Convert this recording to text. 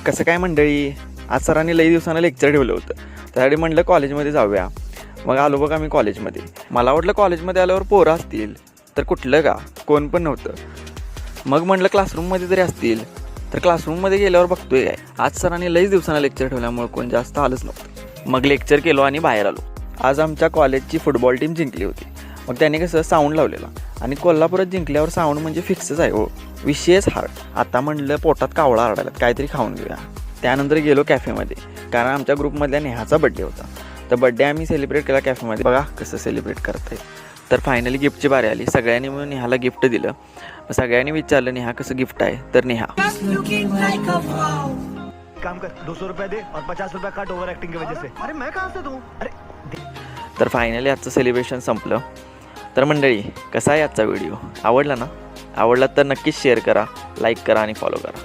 कसं काय मंडळी, आज सरांनी लई दिवसानं लेक्चर ठेवलं होतं, त्यासाठी म्हटलं कॉलेजमध्ये जाऊया. मग आलो बघा मी कॉलेजमध्ये. मला वाटलं कॉलेजमध्ये आल्यावर पोरं असतील, तर कुठलं का कोण पण नव्हतं. मग म्हटलं क्लासरूममध्ये तरी असतील, तर क्लासरूममध्ये गेल्यावर बघतोय काय, आज सरांनी लईच दिवसानं लेक्चर ठेवल्यामुळे कोण जास्त आलंच नव्हतं. मग लेक्चर केलो आणि बाहेर आलो. आज आमच्या कॉलेजची फुटबॉल टीम जिंकली होती. मग त्याने कसं साऊंड लावलेला, आणि कोल्हापुरात जिंकल्यावर साऊंड म्हणजे फिक्सच आहे हो, विषयच हार्ड. आता म्हटलं पोटात कावळा आरडायला, काहीतरी खाऊन घेऊया. त्यानंतर गेलो कॅफेमध्ये, कारण आमच्या ग्रुपमधल्या नेहाचा बड्डे होता. तर बड्डे आम्ही सेलिब्रेट केला कॅफेमध्ये. बघा कसं सेलिब्रेट करत आहे. तर फायनली गिफ्टची बारी आली. सगळ्यांनी मिळून नेहाला गिफ्ट दिलं. सगळ्यांनी विचारलं नेहा कसं गिफ्ट आहे, तर नेहा काम कर, 200 रुपये दे और 50 रुपये काट ओवर एक्टिंग की वजह से. अरे मैं कहाँ से दूं? अरे तर फायनली आजचं सेलिब्रेशन संपलं. तर मंडळी, कसा आहे आजचा व्हिडिओ, आवडला ना? आवडला तर नक्कीच शेअर करा, लाईक करा आणि फॉलो करा.